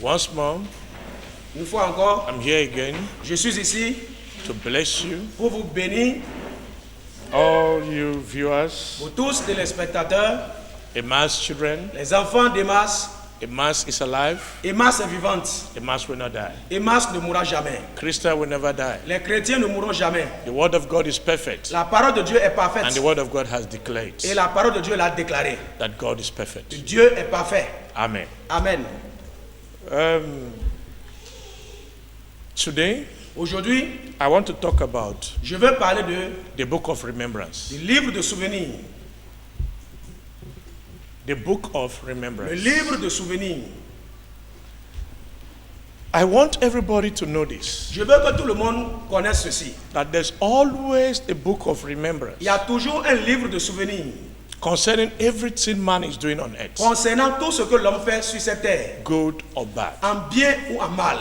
Once more, Une fois encore, I'm here again je suis ici to bless you, pour vous bénir, all you viewers, vous tous téléspectateurs, Emmaus children. les enfants d'Emmaus. Emmaus is alive. Emmaus est vivante. Emmaus will not die. Emmaus ne mourra jamais. Christian will never die. Les chrétiens ne mourront jamais. The word of God is perfect, La parole de Dieu est and parfaite. the word of God has declared Et la parole de Dieu l'a déclaré. that God is perfect. Dieu est parfait. Amen. Amen. Today, Aujourd'hui, I want to talk about je veux parler de the book of remembrance. du livre de souvenirs. The book of Le remembrance. livre de souvenirs. I want everybody to know this, Je veux que tout le monde connaisse ceci. that there's always a book of remembrance Il y a toujours un livre de souvenirs concerning everything man is doing on earth, concernant tout ce que l'homme fait sur cette terre, good or bad. en bien ou en mal.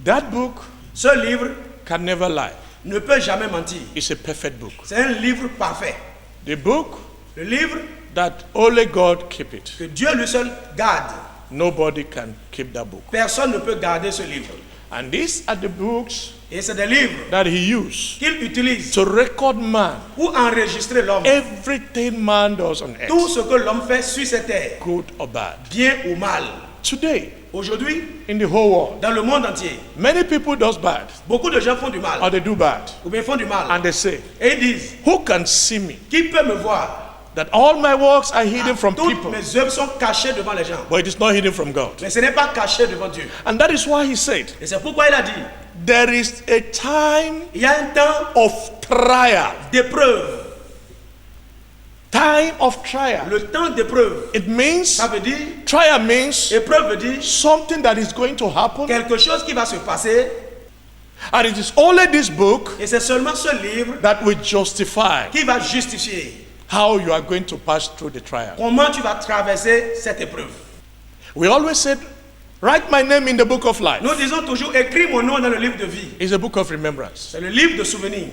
That book Ce livre can never lie. ne peut jamais mentir. It's a perfect book. C'est un livre parfait. The book Le livre that only God keep it. que Dieu lui seul garde. Nobody can keep that book. Personne ne peut garder ce livre. And these are the books Et c'est des livres that he used qu'il utilise to record man, pour enregistrer l'homme. everything man does on Tout earth, ce que l'homme fait sur cette terre, good or bad. bien ou mal. Today, Aujourd'hui, in the whole world, dans le monde entier, many people does bad beaucoup de gens font du or mal. they do bad, Ou bien font du mal. and they say, Et ils disent, who can see me? qui peut me voir? That all my works are hidden from Toutes people, mes œuvres sont cachées devant les gens. but it is not hidden from God. Mais ce n'est pas caché devant Dieu. And that is why he said, Et c'est pourquoi il a dit, there is a time il y a un temps of trial. d'épreuve. Time of trial. Le temps d'épreuve, It means, ça veut dire, trial means épreuve veut dire something that is going to happen, quelque chose qui va se passer. and it is only this book Et c'est seulement ce livre that will justify qui va justifier how you are going to pass through the trial. comment tu vas traverser cette épreuve. We always said, write my name in the book of life. Nous disons toujours, écris mon nom dans le livre de vie. It's a book of remembrance. C'est le livre de souvenirs.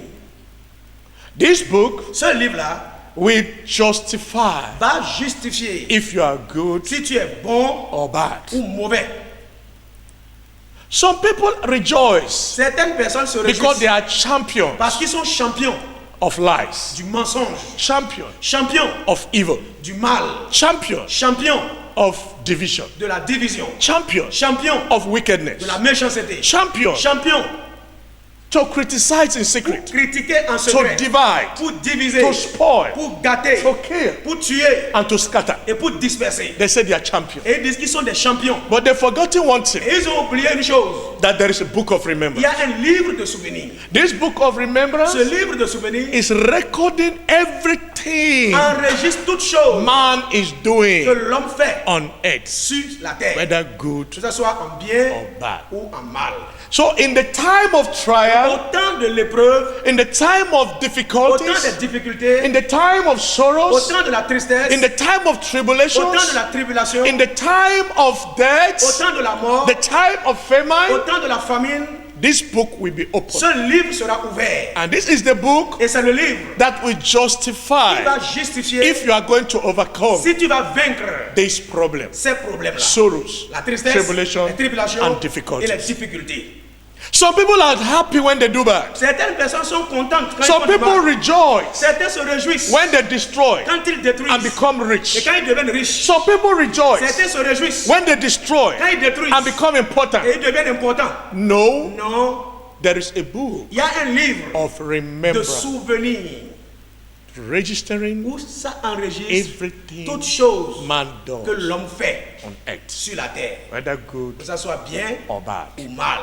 This book Ce livre-là will justify va justifier if you are good si tu es bon or bad. ou mauvais. Some people rejoice Certaines personnes se because they réjouissent are champions parce qu'ils sont champions of lies, du mensonge, champions champions of evil, du mal, champions champions of division, de la division, champions champions of wickedness, de la méchanceté, champions champions to criticize in pour secret, critiquer en to secret, divide, pour diviser, to spoil, pour gâter, to kill, pour tuer and to scatter. et pour disperser. They say they are champions. Et ils disent qu'ils sont des champions. But they've forgotten one thing, Et ils ont oublié une chose. that there is a book of Il y remembrance. a un livre de souvenirs. This book of remembrance Ce livre de souvenirs is recording everything enregistre toutes choses man is que doing l'homme fait on earth, sur la terre, whether good que ce soit en bien or bad. ou en mal. So in the time of trial, Au temps de l'épreuve, in the time of au temps difficulties, des difficultés, in the time of au sorrows, temps de la tristesse, in the time of au temps de tribulations, la tribulation, in the time of au death, temps de la mort, the time of au famine, temps de la famine, this book will be opened. ce livre sera ouvert. And this is the book Et c'est le livre that will qui justify va justifier if you are going to overcome si tu vas vaincre these problems, ces problèmes-là. sorrows, La tristesse, tribulation, les tribulations and et les difficulties. difficultés. Some people are happy when they do bad. Certaines personnes sont contentes quand ils Some font du people mal. rejoice Certains se réjouissent when they destroy quand ils détruisent and become et rich. quand ils deviennent riches. Some people rejoice Certains se réjouissent when they destroy quand ils détruisent and become important. et ils deviennent importants. No, Non, there is a book il y a un livre of de remembrance souvenirs registering où ça enregistre everything toutes choses man que does l'homme fait on earth, sur la terre, whether good que ça soit bien or bad. ou mal.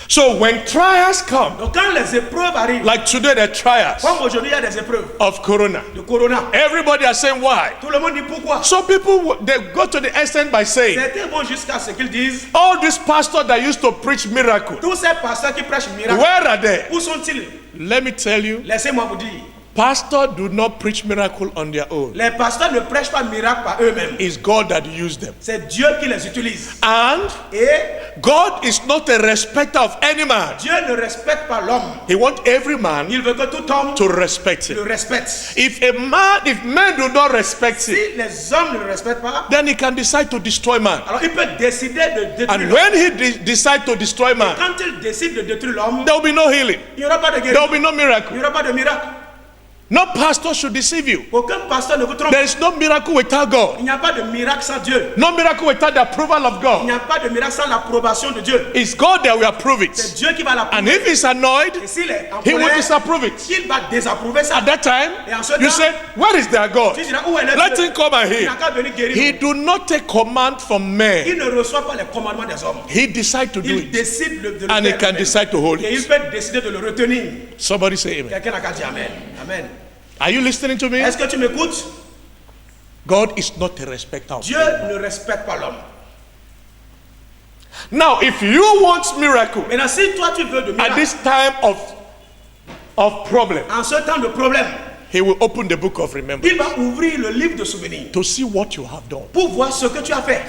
So when trials come, Donc quand les épreuves arrivent, like today the trials comme aujourd'hui il y a des épreuves of corona, de corona, everybody are saying why. tout le monde dit pourquoi. Some people they go to the extent by saying, Certains vont jusqu'à ce qu'ils disent, all these pastors that used to preach miracle, tous ces pasteurs qui prêchent miracle, where are they? où sont-ils? Let me tell you, Laissez-moi vous dire, Pastors do not preach miracle on their own. Les pasteurs ne prêchent pas miracle par eux-mêmes. It's God that used them. C'est Dieu qui les utilise. And Et God is not a respecter of any man. Dieu ne respecte pas l'homme. He wants every man Il veut que tout homme to respect le him. respecte. If men do not respect him, Si les hommes ne le respectent pas, then he can decide to destroy man. alors il peut décider de détruire And l'homme. when he decide to destroy man, Quand il décide de détruire l'homme, there will be no healing. il n'y aura pas de There guérison. will be no Il miracle. n'y aura pas de miracle. No pastor should deceive you. Aucun pasteur ne vous trompe. There is no miracle without God. Il n'y a pas de miracle sans Dieu. No miracle without the approval of Il God. n'y a pas de miracle sans l'approbation de Dieu. It's God that will approve C'est it. Dieu qui va And l'approuver. if he's annoyed, Et s'il est en he will colère, disapprove it. il va désapprouver ça. At that time, Et en ce you temps, say, where is their God? tu diras, où est le Let Dieu? him come and Il heal. n'a qu'à venir guérir. He do not take command from Il men. ne reçoit pas les commandements des hommes. He decide to do Il it. décide de le And he faire can lui-même. decide to hold Et il it. peut décider de le retenir. Somebody say amen. Quelqu'un n'a qu'à dire Amen. Amen. Are you listening to me? Est-ce que tu m'écoutes? God is not a respecter of Dieu men. ne respecte pas l'homme. Now, if you want miracle Maintenant, si toi tu veux de at miracle, this time of problem, en ce temps de problème, he will open the book of il remembrance va ouvrir le livre de souvenirs to see what you have done. pour voir ce que tu as fait.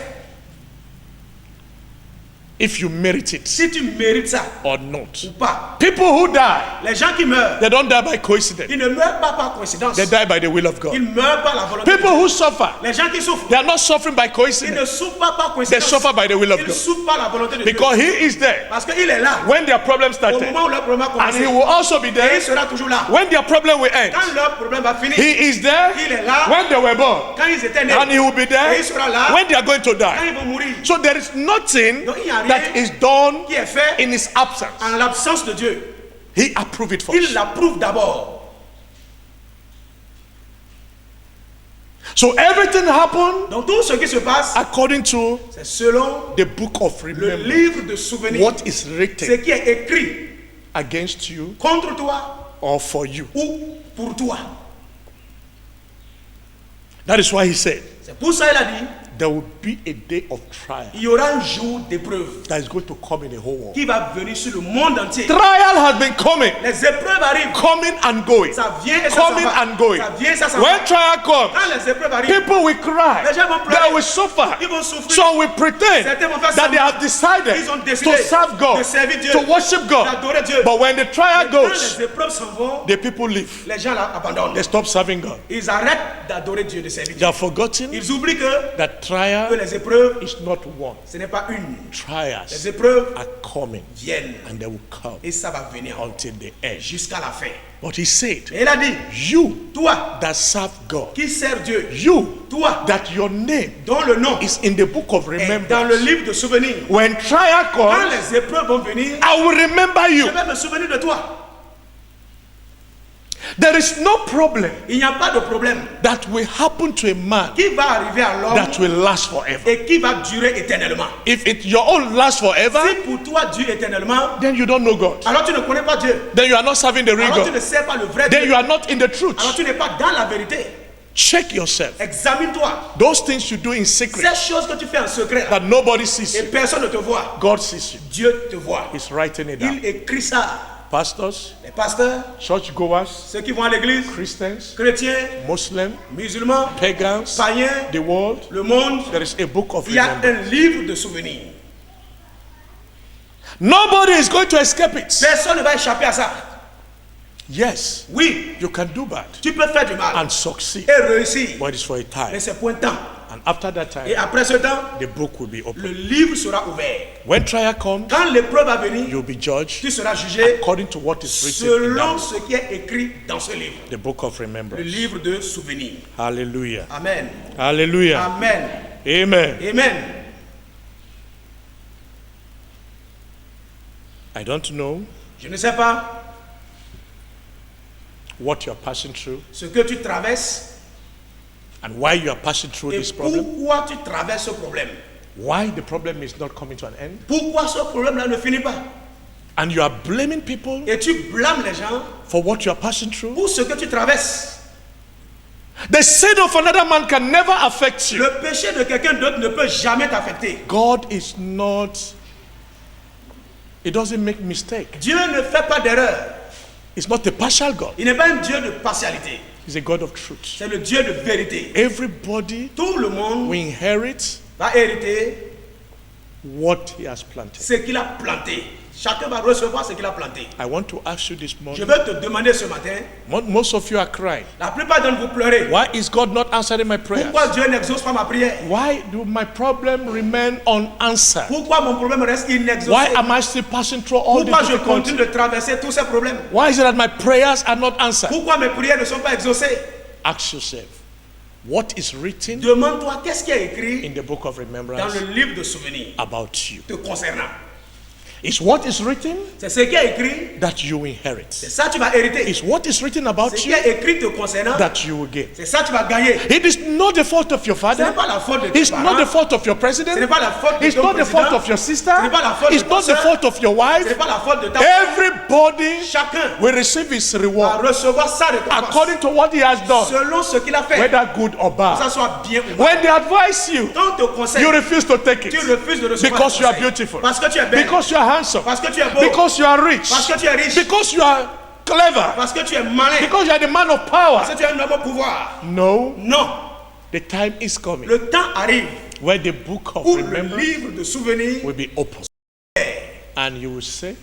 If you merit it Si tu mérites ça or not. ou pas. People who die, Les gens qui meurent, they don't die by coincidence. ils ne meurent pas par coïncidence. They die by the will of God. Ils meurent par la volonté de People Dieu. who suffer, Les gens qui souffrent, they are not suffering by ils ne coincidence. souffrent pas par They coïncidence. suffer by the will of Ils God. souffrent par la volonté de Dieu. Because he is there Parce qu'il est là when their problem au started. moment où leur problème a And he commencé. will also be Et il there sera toujours là. when their problem will end. Quand leur problème va finir, He is there il est là. when they were born. Quand ils étaient nés, And he will be et there il sera là when they are going to quand die. ils vont mourir. So there is nothing Donc il n'y a rien that is done qui est fait in his absence. en l'absence de Dieu. He approved it Il first. l'approuve d'abord. So everything happened Donc tout ce qui se passe, according to c'est selon the book of le remembrance. livre de souvenirs. What is Ce written qui est écrit against you contre toi or for you. ou pour toi. That is why he said C'est pour ça qu'il a dit, there will be a day of trial il y aura un jour d'épreuve that is going to come in the whole world. qui va venir sur le monde entier. Trial has been coming, Les épreuves arrivent. coming and going, Ça vient et ça s'en coming va. and going. Ça vient et ça s'en va. When trial comes, Quand les épreuves arrivent, people will cry, les gens vont pleurer. they will suffer. Ils vont souffrir. Some will pretend Certains vont faire that they semblant. have decided Ils ont décidé to serve God, de servir Dieu, to worship God. d'adorer Dieu. But when the trial Quand goes, les épreuves s'en vont, the people leave. les gens abandonnent. They stop serving God. Ils arrêtent d'adorer Dieu, de servir They Dieu. have forgotten Ils oublient que that trial les épreuves, is not one. ce n'est pas une. Les Trials épreuves are coming viennent and they will come et ça va venir until the end. jusqu'à la fin. But he said, Et il a dit, you toi that serve God, qui sers Dieu, you toi that your name dont le nom is in the book of est dans le remembrance. livre de souvenirs, When trial quand comes, les épreuves vont venir, I will remember je you. vais me souvenir de toi. There is no problem Il n'y a pas de problème that will happen to a man qui va arriver à l'homme that will last forever. et qui va durer éternellement. If your own lasts forever, Si pour toi dure éternellement, then you don't know God. alors tu ne connais pas Dieu. Then you are not serving the real Alors tu ne God. sais pas le vrai Then you Dieu. are not in the truth. Alors tu n'es pas dans la vérité. Check yourself. Examine-toi. Those things you do in secret Ces choses que tu fais en secret, that nobody sees et you, personne ne te voit, God sees you. Dieu te voit. He's writing it down. Il écrit ça. Pastors, Les pasteurs, churchgoers, ceux qui vont à l'église, Christians, chrétiens, Muslims, musulmans, pagans, païens, the world, le monde, there is a book of il y a remembrance. un livre de souvenirs. Nobody is going to escape it. Personne ne va échapper à ça. Yes, Oui, you can do bad tu peux faire du mal and succeed, et réussir, but it's for a time. mais c'est pour un temps. And after that Et time, après ce temps, the book will be le open. livre sera ouvert. When trial comes, Quand l'épreuve va venir, you'll be judged tu seras jugé according to what is written in selon that ce qui est écrit dans ce livre. the book of Le remembrance. livre de souvenirs. Hallelujah. Amen. Hallelujah. Amen. Amen. Amen. I don't know Je ne sais pas what you're passing through ce que tu traverses and why you are passing through et this problem. pourquoi tu traverses ce problème. Why the problem is not coming to an end. Pourquoi ce problème-là ne finit pas. And you are blaming people Et tu blâmes les gens for what you are passing through. pour ce que tu traverses. The sin of another man can never affect you. Le péché de quelqu'un d'autre ne peut jamais t'affecter. God is not, He doesn't make mistake. Dieu ne fait pas d'erreur. He's not a partial God. Il n'est pas un Dieu de partialité. He's a God of truth. C'est le Dieu de vérité. Everybody Tout le monde will inherit va hériter what he has planted. ce qu'il a planté. Chacun va recevoir ce qu'il a planté. I want to ask you this Je morning. veux te demander ce matin, Most of you are crying. la plupart d'entre vous pleurez. Why is God not answering my prayers? Pourquoi Dieu n'exauce pas ma prière? Why do my problem remain unanswered? Pourquoi mon problème reste Why inexaucé? am I still passing through all the Pourquoi je continue difficulties? de traverser tous ces problèmes? Why is it that my prayers are not answered? Pourquoi mes prières ne sont pas exaucées? Ask yourself, what is written Demande-toi qu'est-ce qui est écrit in the book of dans remembrance le livre de souvenirs about you? te concernant. Is what is written C'est ce qui est écrit, that you inherit. c'est ça que tu vas hériter. Is what is written Ce about qui you est écrit te concernant, that you will get. c'est ça que tu vas gagner. It is not the fault of your Ce n'est father. pas la faute de tes It's not parents. the fault of your Ce n'est president. pas la faute de It's ton not the fault président. of your sister. Ce n'est pas la faute It's de ta not the sœur. fault of your Ce n'est wife. pas la faute de ta Everybody Chacun will receive his va reward recevoir sa récompense according to what he has done, selon ce qu'il a fait. whether good or Que ça bad. soit bien ou mal. When they advise you, Quand on te conseille, you refuse to take tu it refuses de recevoir because le you are conseil. beautiful, Parce que tu es belle. because you are handsome, Parce que tu es beau. because you are rich, Parce que tu es riche. because you are clever, Parce que tu es malin. because you are the man of Parce power. que tu es un homme au pouvoir. No, Non. the time is coming Le temps arrive where the book of où le remembrance livre de souvenirs will be open, and you will say,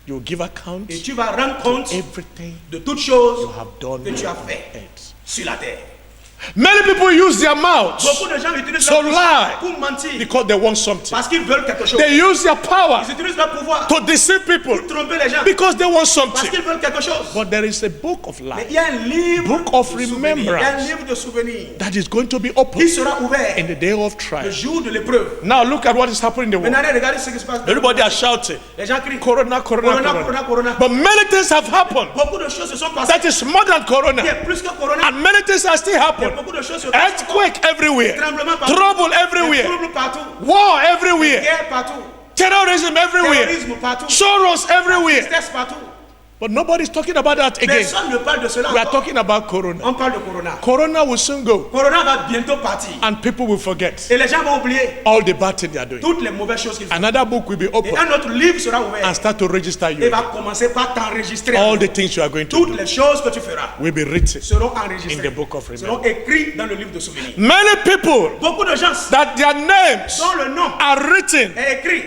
you will give account et tu vas rendre compte everything de toutes choses you have done que tu as on fait earth. sur la terre. Many people use their mouths Beaucoup de gens utilisent to leur bouche lie pour mentir because they want something. parce qu'ils veulent quelque chose. They use their power Ils utilisent leur pouvoir to deceive people pour tromper les gens because they want parce something. qu'ils veulent quelque chose. But there is a book of Mais life il y a un livre Book of de souvenirs. Il y a un remembrance. livre de souvenirs that is going to be qui open sera ouvert in the day of le trial. jour de l'épreuve. Now look at what is happening in the world. Maintenant, regardez ce qui se passe. Everybody are shouting, Les gens crient Corona, Corona, Corona, Corona. Corona, Corona. But many things have happened Beaucoup de choses se sont passées. that is more than Il y Corona. a plus que Corona. And many things are still Il y a happening. beaucoup de choses se passent. Earthquake everywhere, Tremblement partout. trouble Des everywhere, troubles partout. war everywhere, Guerre partout. terrorism everywhere, Terrorisme partout. sorrows everywhere. Tristesse partout. But nobody's talking about that again. Personne ne parle de cela. We are encore. talking about Corona. On parle de Corona. Corona will soon go Corona va bientôt partir. and people will forget Et les gens vont oublier all the bad things they are doing. toutes les mauvaises choses qu'ils font. Another book will be Et open un autre livre sera ouvert. and start to register Et you. va commencer par t'enregistrer. All the things you are going to Toutes do les choses que tu feras will be written seront in enregistrées. the book of Seront remembrance. écrites dans le livre de souvenirs. Many people Beaucoup de gens that their names dont le nom are written est écrit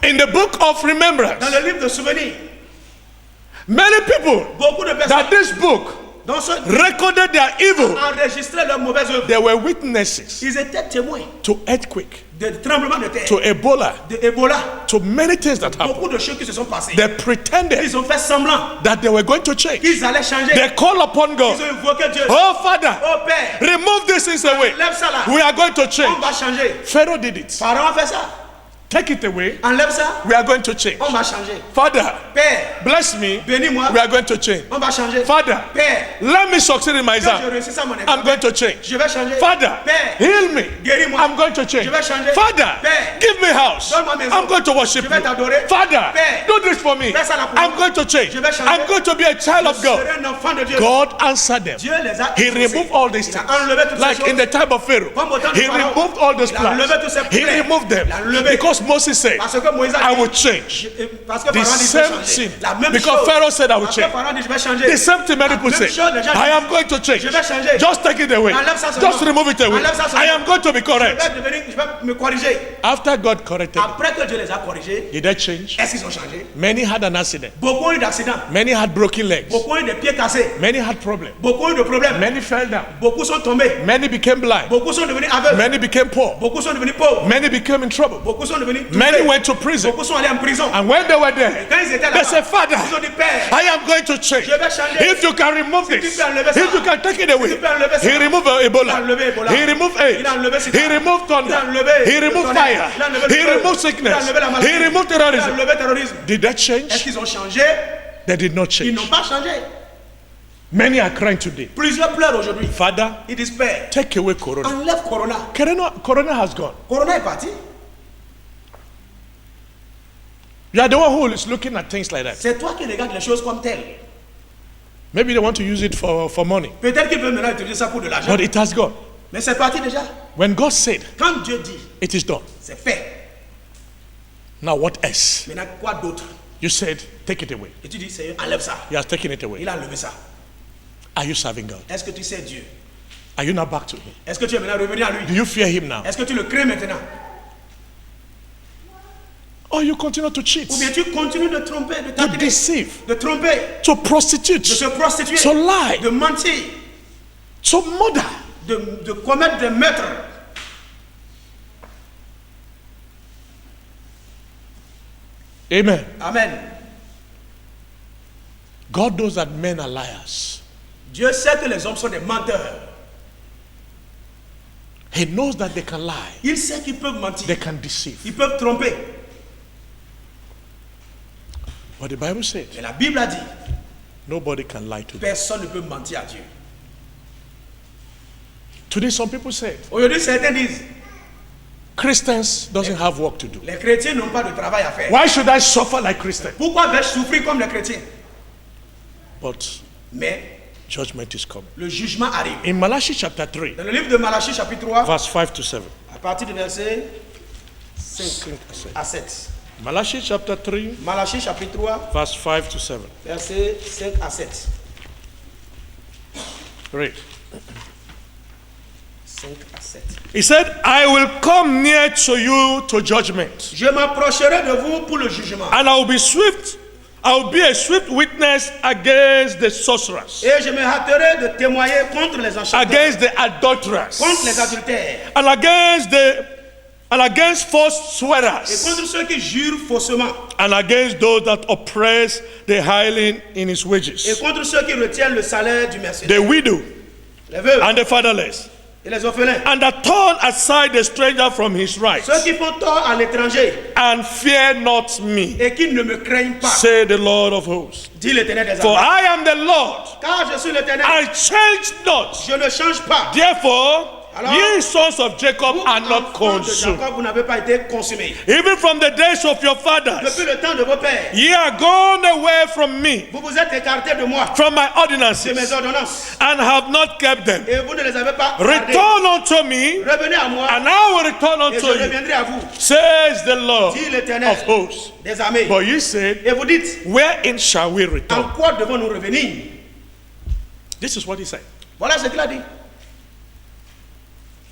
in the book of remembrance. dans le livre de souvenirs. Many people Beaucoup de personnes that this book dans ce recorded their evil. enregistré leurs mauvaises œuvres. They were witnesses Ils étaient témoins to earthquake, de tremblements de terre, to Ebola, de Ebola. to many things that happened. Beaucoup de choses qui se sont passées. They pretended Ils ont fait semblant that they were going to change. qu'ils allaient changer. They call upon Ils God. ont invoqué Dieu. Oh Father, Oh Père, remove this things away. enlève ça là. We are going to On change. va changer. Pharaoh did it. Pharaon a fait ça. Take it away. Enlève ça. We are going to change. On va changer. Father, Père, bless me. bénis-moi. We are going to change. On va changer. Father, Père, let me succeed in my quand je exam. réussis à mon I'm examen, going to change. je vais changer. Father, Père, heal me. guéris-moi. I'm going to change. Je vais changer. Father, Père, give me house. donne-moi maison. I'm going to worship Je vais you. t'adorer. Father, Père, do this for me. fais ça là pour I'm moi. going to change. Je vais changer. I'm going to be a child Je of God. serai un enfant de Dieu. God answered them. Dieu les a He exaucés. removed all these Il a things. enlevé toutes ces Like choses. in the time of Pharaoh. Comme au temps de He Pharaon. removed all those Il a plans. enlevé tous ces He plaies. removed them. Il a enlevé. Because Moses said, Parce que Moïse a I dit, will change. parce que The Pharaon dit, je same vais changer. thing. La même Because chose. Pharaoh said, I will Parce que change. Pharaon dit, je vais changer. The same thing many people La say. même chose, les gens I disent, am going to change. je vais changer. Just take it away. Enlève ça seulement. Just remove it away. Enlève ça seulement. I am going to be correct. Je vais me corriger. After God corrected them, Après que Dieu les a corrigés, did they change? est-ce qu'ils ont changé? Many had an accident. Beaucoup ont eu d'accidents. Many had broken legs. Beaucoup ont eu des pieds cassés. Many had problems. Beaucoup ont eu de problèmes. Many fell down. Beaucoup sont tombés. Many became blind. Beaucoup sont devenus aveugles. Many became poor. Beaucoup sont devenus pauvres. Many became in trouble. Beaucoup sont devenus Many touchés. went to prison. Beaucoup sont allés en prison. And when they were there, Quand ils étaient they là-bas, said, Father, ils ont dit, Père, I am going to change. je vais changer. If you can remove Si tu this, peux enlever ça. if you can take it away. Si tu peux enlever ça. He removed Il a Ebola. enlevé Ebola. He removed Il AIDS. a enlevé Sida. He removed Il a thunder. enlevé He le removed tonnerre. fire. Il a enlevé le He feu. removed Il a sickness. enlevé la maladie. He removed Il a terrorism. enlevé le terrorisme. Did they Est-ce change? qu'ils ont changé? They did not Ils change. n'ont pas changé. Many are crying today. Plusieurs pleurent aujourd'hui. Father, Ils disent, Père, take away Corona. enlève Corona. Corona has gone. Corona est parti. You are the one who is looking at things like that. C'est toi qui regardes les choses comme telles. Maybe they want to use it for money. Peut-être qu'ils veulent maintenant utiliser ça pour de l'argent. But it has gone. Mais c'est parti déjà. When God said, Quand Dieu dit, it is done. c'est fait. Now what else? Maintenant, quoi d'autre? You said, take it away. Et tu dis, Seigneur, enlève ça. He has taken it away. Il a enlevé ça. Are you serving God? Est-ce que tu sais Dieu? Are you now back to him? Est-ce que tu es maintenant revenu à Do lui? you fear him now? Est-ce que tu le crains maintenant? Or you continue to cheat, Ou bien tu continues de tromper, de to taquiner, deceive, de tromper, to prostitute, de se prostituer, to lie, de mentir, to murder? de commettre des meurtres. Amen. Amen. God knows that men are liars. Dieu sait que les hommes sont des menteurs. He knows that they can lie, Il sait qu'ils peuvent mentir. they can deceive. Ils peuvent tromper. But the Bible said, Mais la Bible a dit, nobody can lie to them. personne ne peut mentir à Dieu. Today, some people said, Aujourd'hui, certains disent, Christians doesn't have work to do. les chrétiens n'ont pas de travail à faire. Why should I suffer like Christians? Pourquoi vais-je souffrir comme les chrétiens? But Mais judgment is coming. le jugement arrive. In Malachi chapter 3, Dans le livre de Malachie, chapitre 3, verse 5 to 7. à partir du verset 5 à 7. Malachi chapter 3, Malachie, chapitre 3, verse 5 to 7. verset 5 à 7. Read. 5 à 7. He said, I will come near to you to judgment, Je m'approcherai de vous pour le jugement. and I will be swift. I will be a swift witness against the sorcerers, Et je me hâterai de témoigner contre les enchanteurs, against the adulterers, contre les adultères, and against false et swearers, contre ceux qui jurent faussement, and against those that oppress the hireling in his et wages, contre ceux qui retiennent le salaire du mercenaire, the widow les veuves and the fatherless, et les orphelins, and that turn aside the stranger from his right, ceux qui font tort à l'étranger and fear not me, et qui ne me craignent pas, say the Lord of hosts. dit l'Éternel des For armées. I am the Lord, Car je suis l'Éternel, I change not. je ne change pas. Therefore, Alors, ye sons of Jacob Vous, are not enfants de consumed. Jacob, vous n'avez pas été consumés. Even from the days of your fathers, Depuis le temps de vos pères, ye are gone away from me, vous vous êtes écartés de moi, from my de mes ordinances, ordonnances, and have not kept them. et vous ne les avez pas gardées. Return unto me, Revenez à moi, and I will return et je unto you, reviendrai à vous, says the Lord dit l'Éternel of hosts. des armées. But ye said, Et vous dites, wherein shall we en return? quoi devons-nous revenir? This is what he said. Voilà ce qu'il a dit.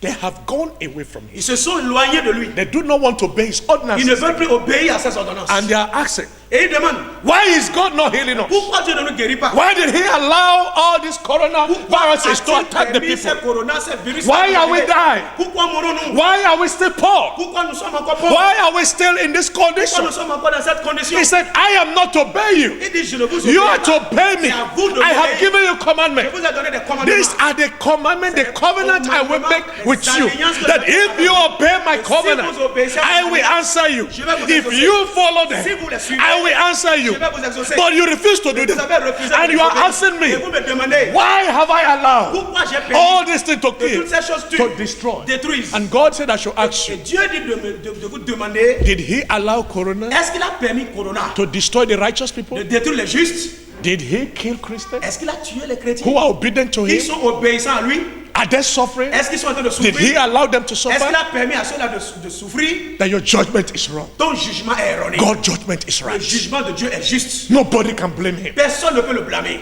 They have gone away from him. Ils se sont éloignés de lui. They do not want to obey his Ils ne ordinances. veulent plus obéir à ses ordonnances. And they are asking, Et ils demandent, why is God not healing us? pourquoi Dieu ne nous guérit pas? Why did he allow all these coronaviruses to attack the Permis people? ces corona, ces virus Why à are we arriver? dying? Pourquoi mourons-nous? Why are we still poor? Pourquoi nous sommes encore pauvres? Why are we still in this Pourquoi condition? nous sommes encore dans cette condition? He said, I am not to obey you. Il dit, je ne vous You obéis are to pas. obey me. C'est à vous de I have m'obéir. given you Je commandments. vous ai donné des commandements. These are the commandments, the covenant I will make with you. That if you obey my covenant, I will answer you. If you follow them, I will answer you. Je vais vous exaucer. But you refuse to do Vous that. avez refusé And de you me are obéir. asking me, Et vous me demandez, why have I allowed pourquoi j'ai all permis these things to que kill, toutes ces choses to tuent, destroy? détruisent? And God said I should ask Et you, Dieu dit de vous demander, did he allow corona est-ce qu'il a permis Corona to destroy the righteous people? de détruire les justes? Did he kill Christians Est-ce qu'il a tué les chrétiens? who are obedient to Ils him? sont obéissants à lui? Are they suffering? Est-ce qu'ils sont en train de Did he souffrir? allow them to Est-ce qu'il suffer? a permis à ceux-là de souffrir? That your judgment is wrong. Ton jugement est erroné. God's judgment is Le right. jugement de Dieu est juste. Nobody can blame him. Personne ne peut le blâmer.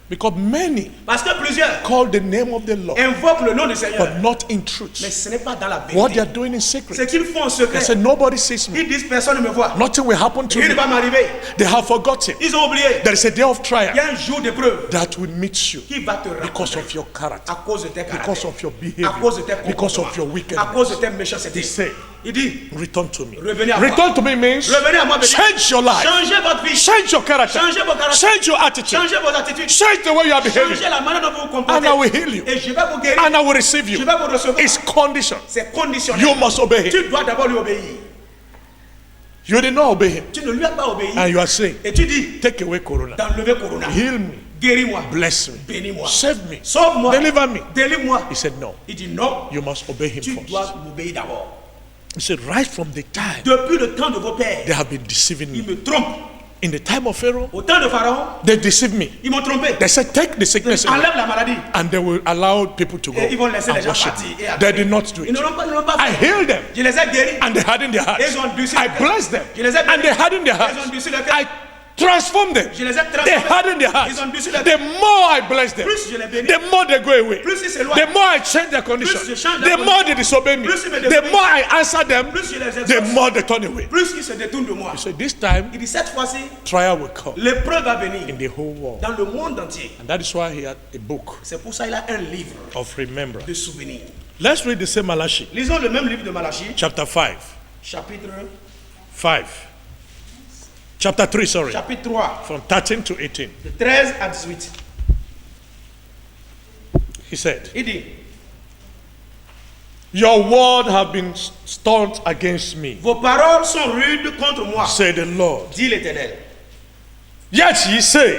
Because many Parce que plusieurs call the name of the Lord, invoquent le nom du Seigneur. but not in truth. Mais ce n'est pas dans la What they vérité. are doing in Ce secret. qu'ils font en They secret. say, nobody sees me. Ils disent personne ne me voit. Nothing will happen to Rien ne me. va m'arriver. They have forgotten. Ils ont oublié. There is a day of Il y trial a un jour d'épreuve that will meet you qui va te because rencontrer of your character, à cause de tes because caractères, of your à cause de tes behavior, because of your comportements, à cause de wickedness. tes méchancetés. He said, Il dit, return to me. revenez à moi. Return to me means Revenez à moi, béni. change your life, Changez votre vie. change your character, Changez vos caractères. change your attitude, Changez vos attitudes. change the way you are behaving, Changez la manière dont vous vous and comportez. I will heal you, Et je vais vous guérir. and I will receive Je you. vais vous recevoir. It's condition. C'est conditionnel. You must obey him. Tu dois d'abord lui obéir. You did not obey him, Tu ne lui as pas obéi. and you are saying, Et tu dis, take away corona, d'enlever Corona. heal me, Guéris-moi. bless me, Bénis-moi. save me, Sauve-moi. deliver me. Délivre-moi. He said, no, Il dit non. you must obey him Tu first. dois m'obéir d'abord. He said, right from the time Depuis le temps de vos pères, they have been deceiving ils me, me trompent. In the time of Pharaoh, Au temps de Pharaon, they deceived me. ils m'ont trompé. They said, take the sickness away, Enlève la maladie. and they will allow people to go Et ils vont laisser les and gens worship partir. me. Et They après, did not do ils it. ne l'ont pas I fait. healed them, Je les ai guéris. and they hardened their hearts. Ils ont endurci I le cœur. blessed them, Je les ai and they bénis. hardened their Ils ont hearts. endurci le cœur. I transformed them. Je les ai They transformés. hardened their hearts. Ils ont endurci le The cœur. more I bless them, Plus je les bénis, the more they go away. plus ils s'éloignent. The more I change their condition, Plus je change the leur more they disobey me. Plus ils me The désobéissent. more I answer them, plus je les the exauce, more they turn away. plus ils se détournent de moi. So this time, Il dit cette fois-ci, trial will come l'épreuve va venir in the whole world. dans le monde entier. And that is why he had a book C'est pour ça qu'il a un livre of remembrance. de souvenirs. Let's read the same Malachi, Lisons le même livre de Malachie, chapter 5. chapitre 5. Chapter 3, sorry. chapitre 3, From 13 to 18. de 13 à 18. He said, Il dit, your word have been staunch against me, vos paroles sont rudes contre moi, said the Lord. dit l'Éternel. Yet ye say,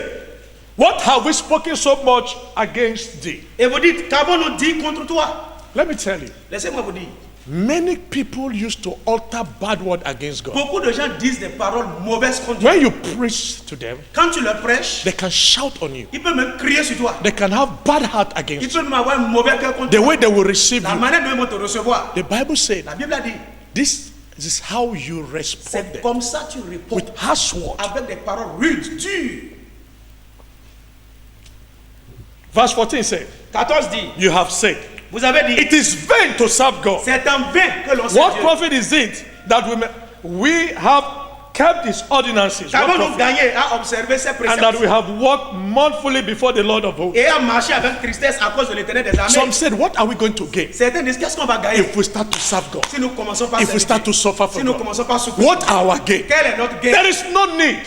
what have we spoken so much against thee? Et vous dites, qu'avons-nous dit contre toi? Let me tell you, Laissez-moi vous dire, many people used to utter bad word against God. beaucoup de gens disent des paroles mauvaises contre Dieu. When you preach to them, Quand tu leur prêches, they can shout on you. ils peuvent même crier sur toi. They can have bad heart Ils against you. peuvent même avoir un mauvais cœur contre The toi. way they will receive La you. manière dont ils vont te recevoir. The Bible said, La Bible a dit, this is how you respond c'est them, comme ça que tu réponds with harsh words. avec des paroles rudes, dures. Verse 14 said, 14 dit, you have said, vous avez dit, it is vain to serve God. c'est en vain que l'on sert What Dieu. profit is it that we have kept his ordinances? What Qu'avons-nous profit? gagné à observer ces And préceptes that we have walked mournfully before the Lord of hosts. et à marcher avec tristesse à cause de l'Éternel des Some armées? said, what are we going to gain Certains disent, qu'est-ce qu'on va gagner if we start to serve God? si nous commençons par If we start to servir? suffer for Si nous God? commençons par souffrir? What are our gain? Quel est notre gain? There is no need.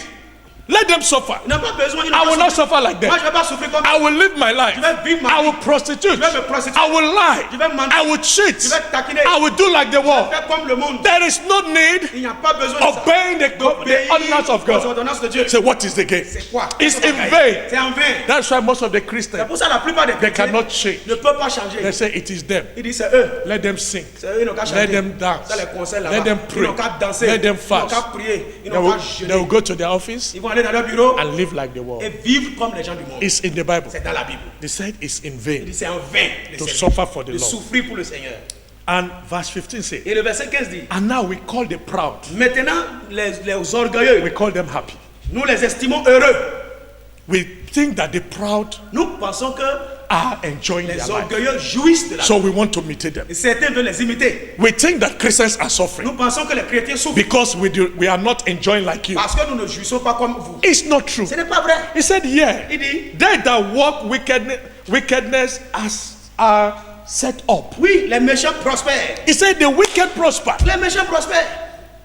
Let them suffer. Ils n'ont pas besoin. ils n'ont I pas will not souffrir. suffer like Moi, them. je ne vais pas souffrir comme I will live my life. Je vais vivre ma I vie. will prostitute. Je vais me prostituer. I will lie. Je vais mentir. I will cheat. Je vais taquiner. I will do like the world. Faire comme le monde. There is no need Il n'y a pas besoin de ça. obeying the ordinance of aux God. ordonnances de Dieu. Say, what is the gain? C'est quoi? It's Qu'est-ce qu'on in va vain. gagner? C'est en vain. That's why most of the C'est Christians, pour ça que la plupart des they chrétiens cannot change. ne peuvent pas changer. They say it is them. Ils disent c'est eux. Let them sing. C'est eux, ils n'ont qu'à chanter. Let them dance. Dans les concerts Let là-bas. them Ils n'ont pray. qu'à danser. Let them Ils n'ont fast. qu'à prier. Ils They n'ont will, qu'à they jeûner. will go to their office Ils vont aller dans leur bureau and live like the world. et vivre comme les gens du monde. It's in the Bible. C'est dans la Bible. They said it's in Il vain dit c'est en vain de to servir, suffer for the de Lord. souffrir pour le Seigneur. And verse 15 says, Et le verset 15 dit, and now we call the proud, maintenant les orgueilleux, we call them happy. nous les estimons heureux. We think that the proud Nous pensons que are enjoying les their life. orgueilleux jouissent de la vie. So we want to imitate them. Et certains veulent les imiter. We think that Christians are suffering Nous pensons que les chrétiens souffrent because we are not enjoying like you. parce que nous ne jouissons pas comme vous. It's not true. Ce n'est pas vrai. He said, yeah, Il dit, they that walk wickedness are set up. oui, les méchants prospèrent. He said, the wicked prosper. Les méchants prospèrent.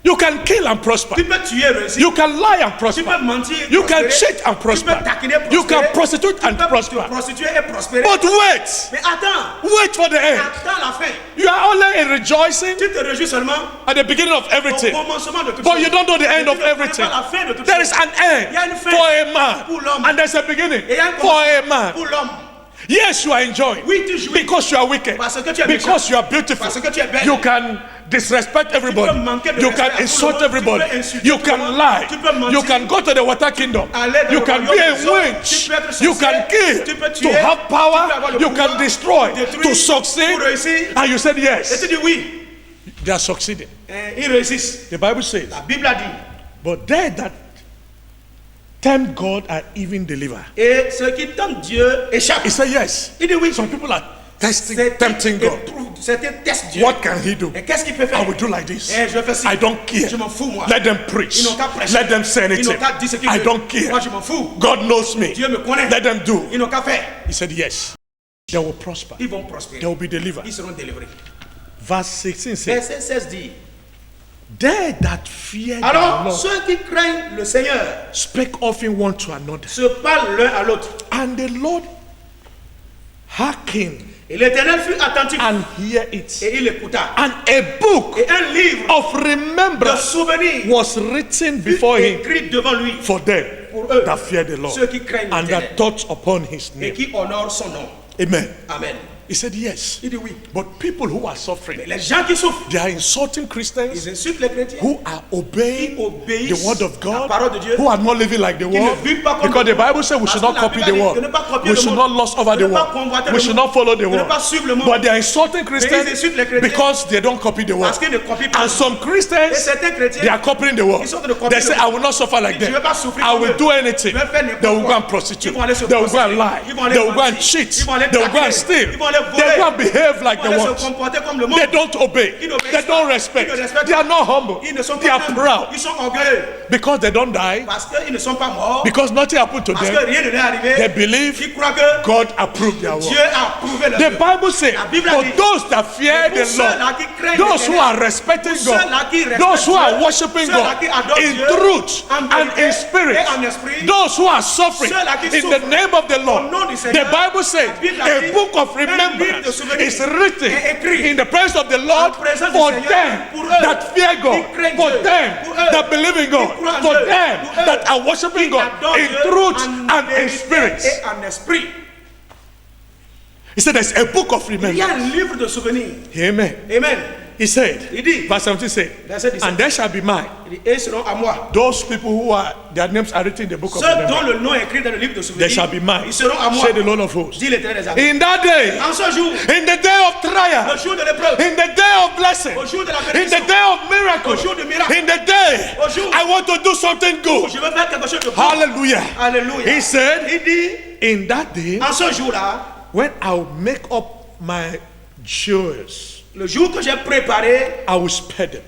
You can kill and prosper. Tu peux tuer, réussir. You can lie and Tu prosper. peux mentir, You can prospérer. cheat and Tu prosper. peux taquiner, You can prospérer. prostitute and Tu peux te prosper. prostituer et prospérer. But wait, Mais attends, wait for the end. attends la fin. You are only in rejoicing Tu te réjouis seulement at the beginning of au everything, commencement de tout but you don't know the end tu of ne connais everything. pas la fin de tout There is an Il y a une end fin for a man, pour l'homme. and there's a beginning Et il y a un for a commencement man. pour l'homme. Yes, you are enjoying Oui, tu jouis. because you are wicked, Parce que tu es because méchant. you are beautiful. Parce que tu es belle. You can disrespect everybody. manquer de You respect can à tout insult le monde. everybody. Tu peux insulter You tout le can monde. lie. Tu peux mentir. You can go to the water kingdom. Aller dans You le can be royaume a des hommes. witch. Tu peux être You sorcier. can kill. Tu peux To tuer. have Tu peux avoir power. le You can pouvoir. destroy. Détruire. To succeed. Pour réussir. And you said Et yes. tu dis oui. They are succeeding. Ils réussissent. The Bible says, La Bible a dit. but they that tempt God are even delivered. Et ceux qui tentent Dieu échappent. He said yes. Il dit oui. Some people are tempting Certains God. éprouvent- certains testent Dieu. What can he do? Et qu'est-ce qu'il peut faire? I will do like this. Eh, je vais faire ci. I don't care. Je m'en fous, moi. Let them preach. Ils n'ont qu'à prêcher. Let them say Ils anything. n'ont qu'à dire ce qu'ils I veulent. don't care. Moi, je m'en fous. God knows me. Dieu me connaît. Let them do. Ils n'ont qu'à faire. He said yes. They will prosper. Ils vont prospérer. They will be delivered. Ils seront délivrés. Verse 16 says, Verset 16 dit. they that fear the Alors, Lord ceux qui craignent le Seigneur speak often one to another. se parlent l'un à l'autre. And the Lord hearkened Et l'Éternel fut attentif and hear it. et il écouta. And a book Et un livre of de remembrance souvenirs was written fut before him écrit devant lui for them pour eux, that fear the Lord ceux qui craignent and l'Éternel that touch upon his et name. qui honorent son nom. Amen. Amen. He said, yes. Il dit oui. But people who are suffering, Mais les gens qui souffrent, they are insulting Christians ils insultent les chrétiens. who are obeying Qui obéissent the word of la God, parole de Dieu. who are not living like the Qui ne world. vivent pas comme Because le the monde. Bible says we should Parce not que la copy Bible the dit world. de ne pas copier We le should monde. not lust over De the ne pas world. convoiter le We should monde. not follow the De ne world. pas suivre le monde. But they are insulting Christians ils insultent les chrétiens. because they don't copy the world. Parce qu'ils ne copient pas. And some Et Christians, certains chrétiens, they are copying the world. ils sont en train de copier They say, le I monde. will not suffer like Je them. vais pas souffrir I comme will eux. do anything. Je vais faire n'importe They will go quoi. and prostitute. Ils vont aller se They will go and prostituer. lie. Ils vont aller They will go and mentir. cheat. Ils vont aller They will go and traquer. steal. Ils vont aller They voler. will go and behave like Ils the vont aller world. se comporter comme le monde. They don't obey. Ils n'obéissent They pas. don't respect. Ils ne respectent They are not humble. Ils ne sont They pas are proud. Ils sont orgueilleux. Because they don't die. Parce qu'ils ne sont pas morts. Because nothing happened to Parce que them. rien ne leur est arrivé. They believe Ils croient que God approved their Dieu work. a approuvé leur The œuvre. Bible says, La Bible for dit, those that fear pour the ceux-là qui craignent Lord, those who l'Éternel, are respecting pour ceux-là qui God, respectent those who are Dieu, worshiping ceux-là God qui adorent in Dieu, truth en and vérité in spirit, et en esprit, those who are suffering ceux-là qui in the souffrent name of the au Lord. nom du The Seigneur, Bible says, la Bible a dit, book of un livre de remembrance souvenirs is written est écrit in the presence of the Lord en présence du for Seigneur, them pour eux that fear God, qui craignent for Dieu, them pour eux that believe in God, qui croient en for Dieu, them pour eux that are worshiping God adorent in Dieu truth en and in vérité spirit. et en esprit. He said there's a book of Il y a remembrance. un livre de souvenirs. Amen. Amen. He said, Il dit, verse 17 said, verset 17, and there shall be mine. il dit, et ils seront à moi. Those people who are, their names are written in the book of Ceux dont remembrance. le nom est écrit dans le livre de They souvenirs, shall be mine. ils seront à moi. Say the Lord of hosts. Dit l'Éternel des armées. In that day, En ce jour, in the day of le trial, jour de l'épreuve, in the day of blessing, au jour de la in the bénédiction, day of miracle, au jour du miracle, in the day au jour I want to do something good. je veux faire quelque chose de bon. Hallelujah. Alléluia. He said, Il dit, in that day, en ce jour-là, when I'll make up my jewels, le jour que j'ai préparé, I will spare them,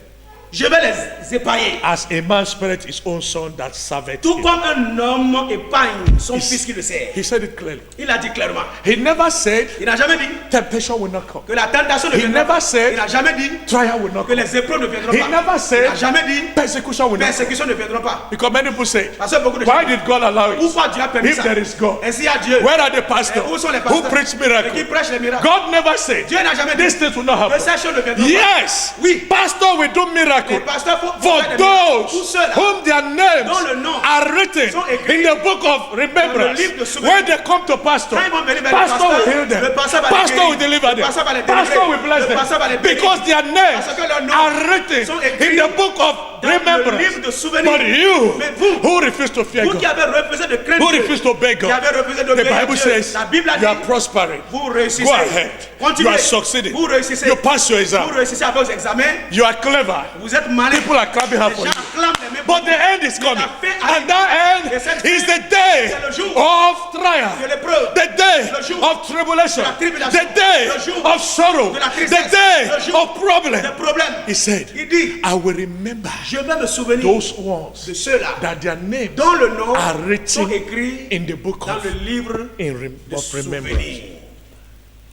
je vais les épargner. as a man spared his own son that serveth Tout him. comme un homme épargne son fils qui le sert. He said it clearly. Il a dit clairement. He never said Il n'a jamais dit temptation will not come. que la tentation ne He viendra never pas. said Il n'a jamais dit trial will not que come. les épreuves ne viendront He pas. never Il n'a said jamais dit persecution will not come. persécution ne viendront pas. Because many people say, Parce que beaucoup de gens why did God allow it? pourquoi Dieu a permis If ça? there is God, Et s'il y a Dieu, where are the et pastors où sont les who pasteurs preach et qui miracles? prêchent les miracles? God never said Dieu n'a jamais dit these things will not que happen. ces choses ne viendront Yes, Oui. pastor will do pas. Les miracles pasteurs font for faire des miracles pour those ceux-là whom their names dont le nom are written sont écrits in the book of dans le remembrance. livre de souvenirs. When they come to pastor, Quand ils vont venir vers le pastor will pasteur, heal them. le pasteur va les Pastor guérir. will deliver Le them. pasteur va les délivrer. Pastor will bless Le them. pasteur va les bénir. Because their names Parce que leurs noms are written sont écrits in the book of dans le remembrance. livre de souvenirs. But you, Mais vous, who refuse to fear vous qui God, avez refusé de craindre who Dieu, refuse to obey qui God, avez refusé the d'obéir à Bible Dieu, says la Bible a you are dit, prospering. vous réussissez. Go ahead. Continuez. You are succeeding. Vous réussissez. You pass your exam. Vous réussissez avec vos examens. You are clever. Vous êtes malin. People are clapping Les hand for gens you. acclament les mains pour But the vous. end is coming. la fin arrive. And that end Et cette is fin, the day c'est le jour of de trial. l'épreuve. The day Le jour of tribulation. de la tribulation. The day Le jour of sorrow. de la The tristesse. day Le jour of problem. des problèmes. He said, Il dit, I will remember je vais me souvenir those ones de ceux-là that their names dont le nom are sont written écrits in the book dans of, le livre de of remembrance. souvenirs.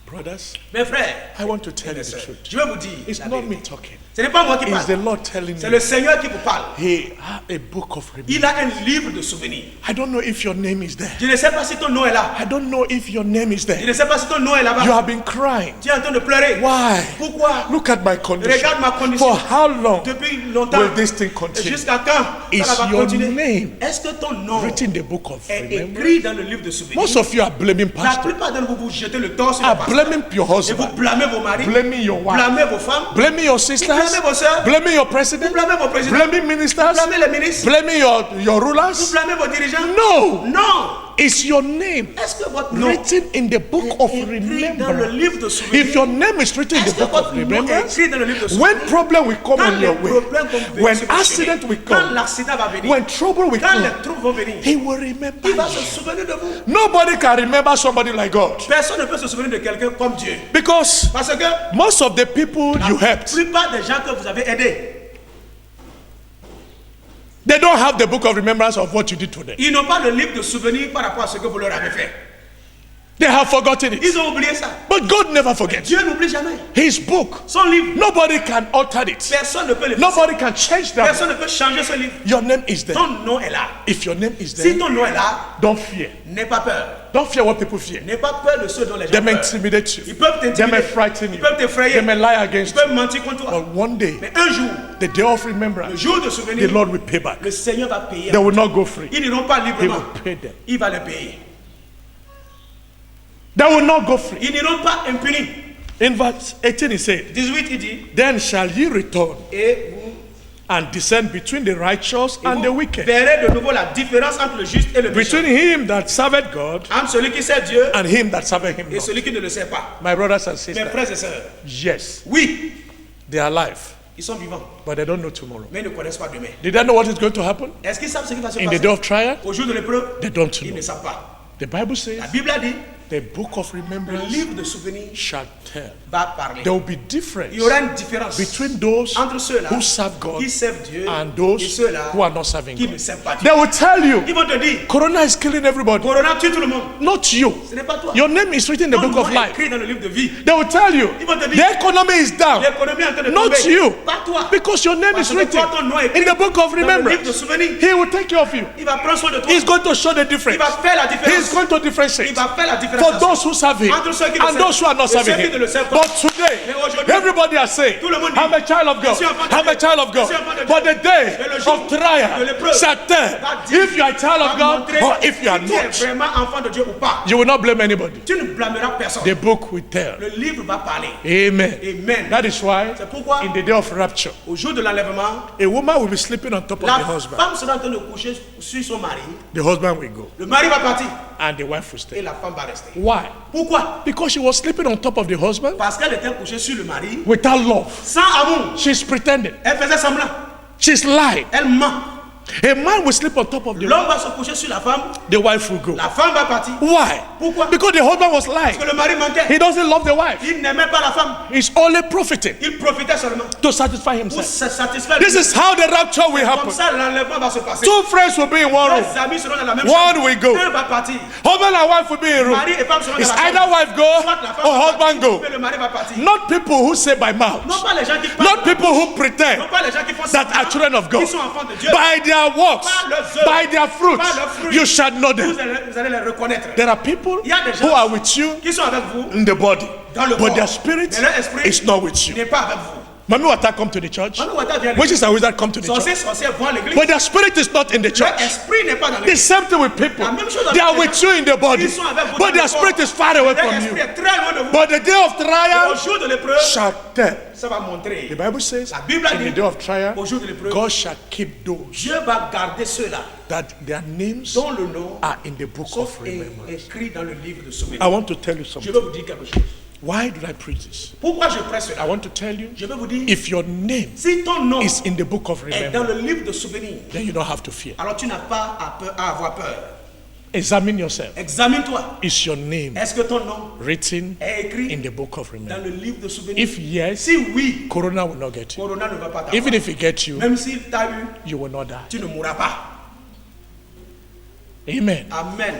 Brothers, Mes frères, I want to tell you the truth. je vais vous dire, It's la not vérité. me talking. Ce n'est pas moi qui It's the parle, Lord telling c'est me. le Seigneur qui vous parle. He had a book of Il remembrance. a un livre de souvenirs. I don't know if your name is there. Je ne sais pas si ton nom est là. I don't know if your name is Je there. ne sais pas si ton nom est là-bas. You have been crying. Tu es en train de pleurer. Why? Pourquoi? Look at my condition. Regarde ma condition. For how long Depuis longtemps. will this thing Et continue? jusqu'à quand Is ça va your continuer? name Est-ce que ton nom written in the book of est remembrance? écrit dans le livre de souvenirs? Most of you are blaming La pastor, plupart d'entre vous, vous jetez le tort sur le are pasteur. blaming your Et vous husband, blâmez vos maris, blaming your wife, blâmez vos femmes, blaming your sisters, blâmez vos sœurs, blaming your president, vous blâmez vos présidents, blaming ministers, blâmez les ministres, blaming your vous rulers. blâmez vos dirigeants. No, Non. it's your name Est-ce que votre nom written in the book of est écrit dans le remembrance. livre de souvenirs? If your name is written in Est-ce the que book of votre nom est remembrance, écrit dans le livre de when souvenirs? problem will come Quand on les your way, problèmes vont venir when sur votre accident chemin, will quand come, l'accident va venir, when trouble will quand come, les troubles vont venir, he will remember il va se you. souvenir de vous. Nobody can remember somebody like God. Personne ne peut se souvenir de quelqu'un comme Dieu. Because Parce que most of the people you la helped, plupart des gens que vous avez aidés, they don't have the book of remembrance of what you did to them. ils n'ont pas le livre de souvenirs par rapport à ce que vous leur avez fait. They have forgotten it. Ils ont oublié ça. But God never forgets. Dieu n'oublie jamais. His book, Son livre, nobody can alter it. personne ne peut le faire. Nobody can change that. Personne ne peut changer ce livre. Your name is there. Ton nom est là. If your name is Si there, ton nom est là, don't fear. n'aie pas peur. Don't fear what people fear. N'aie pas peur de ceux dont les gens They may peur. intimidate you. Ils peuvent They may t'intimider. frighten Ils you. peuvent t'effrayer. They may lie Ils against you. peuvent mentir contre toi. But one day, Mais un jour, the day of le remembrance, jour de the souvenir, Lord will pay back. le Seigneur va payer. They will not go free. Ils n'iront pas He librement. will pay them. Il va le payer. They will not go free. Ils n'iront pas impunis. In verse 18 it says, 18, il dit, then shall ye return et vous, and discern between the righteous and the vous wicked, verrez de nouveau la différence entre le juste et le méchant. between him that serveth God Entre celui qui sait Dieu and him that serveth him et not. celui qui ne le sait pas. My brothers and Mes sisters, frères et sœurs, yes, oui, they are alive, ils sont vivants, but they don't know tomorrow. mais ils ne connaissent pas demain. Did they know what is going to happen Est-ce qu'ils savent ce qui va se in the passer day of trial? au jour de l'épreuve? They don't Ils know. ne savent pas. The Bible says La Bible a dit, the book of le remembrance livre de souvenirs shall tell. va parler. There will be difference Il y aura une différence between those entre ceux-là who serve God qui servent Dieu and et those ceux-là who are not serving qui ne God. servent pas Dieu. They will tell you, Ils vont te dire, Corona is killing everybody. Corona tue tout le monde. Not you. Ce n'est pas toi. Your name is written in the Ton book nom of est life. écrit dans le livre de vie. They will tell you, Ils vont te dire, the economy is down. l'économie est en train de Not tomber. you. Pas toi. Because your name Parce is que written toi, ton nom est écrit in the book of dans le livre de remembrance. souvenirs. He will take care of you. Il va prendre soin de toi. He's going to show the Il difference. va faire la He's différence. going to Il differentiate va faire la for différence. those who serve him Entre ceux qui le and servent those who are not et ceux serving qui ne him. le servent pas. But today, Mais aujourd'hui, everybody are saying, tout le monde dit, I'm a child of God. je suis enfant de I'm a Dieu. child of God. Je suis enfant de Dieu. But the day Et le jour of de trial l'épreuve shall tell va dire, if you are a child of va God montrer or if you are si tu es not. vraiment enfant de Dieu ou pas. You will not blame anybody. Tu ne blâmeras personne. The book will tell. Le livre va parler. Amen. Amen. That is why C'est pourquoi, in the day of rapture, au jour de l'enlèvement, a woman will be sleeping on top of la the husband. femme sera en train de coucher sur son mari. The husband will go Le mari va partir and the wife will et stay. la femme va rester. Why? Pourquoi? Because she was sleeping on top of the husband Parce qu'elle était couchée sur le mari without love. sans amour. She's pretending. Elle faisait semblant. She's lying. Elle ment. A man will sleep on top of the L'homme va se coucher sur la femme. the wife will go. La femme va partir. Why? Pourquoi? Because the husband was Parce lying. que le mari mentait. He doesn't love the wife. Il n'aimait pas la femme. He's only profiting Il profitait seulement to satisfy pour himself. se satisfaire. This is how the rapture will Comme happen. ça, l'enlèvement va se passer. Two friends will be in one room. Deux amis seront dans la même One chambre. will go. Un va partir. Husband and wife will be in a room. Mari et femme seront dans It's la either chambre. wife go Soit la femme or va husband partir, go. mais le mari va partir. Not people who say by mouth. Non pas les gens qui parlent. Not people who pretend Non pas les gens qui font that are children of God. Qui sont enfants de Dieu. By their works, Par leurs œuvres, by their fruits, par leurs fruits, you shall know them. vous allez les reconnaître. There are people Il y a des gens who are with you qui sont avec vous in the body, dans le but corps. their spirit Mais leur esprit is not with you. n'est pas avec vous. Mommy Wata come to the church. Mami Wata vient à Witches l'église. and wizards come to the Sorciers, church. sorcières vont à l'église. But their spirit is not in the Leur church. esprit n'est pas dans The l'église. same thing with people. La même chose avec They are les with gens. you in the body, Ils sont avec vous but dans their le spirit corps. is far away Leur from esprit you. est très loin de vous. But the day of Au trial jour de l'épreuve, shall tell. ça va montrer. The Bible says, La Bible in dit, the day of trial, au jour de l'épreuve, God shall keep those Dieu va garder ceux-là that their names dont le nom are in the book sauf of remembrance. écrit dans le livre de souvenirs. I want to tell you Je something. vais vous dire quelque chose. Why did I preach this? Pourquoi je presse I cela? want to tell you, Je vais vous dire, if your name si ton nom is in the book of est dans remembrance, le livre de souvenirs, then you don't have to fear. alors tu n'as pas à avoir peur. Examine yourself. Examine-toi. Is your name Est-ce que ton nom written est écrit in the book of dans remembrance? le livre de souvenirs? If yes, Si oui, Corona will not get you. Corona ne va pas Even t'avoir. if it gets you, Même s'il t'a eu, you will not die. tu ne mourras pas. Amen. Amen.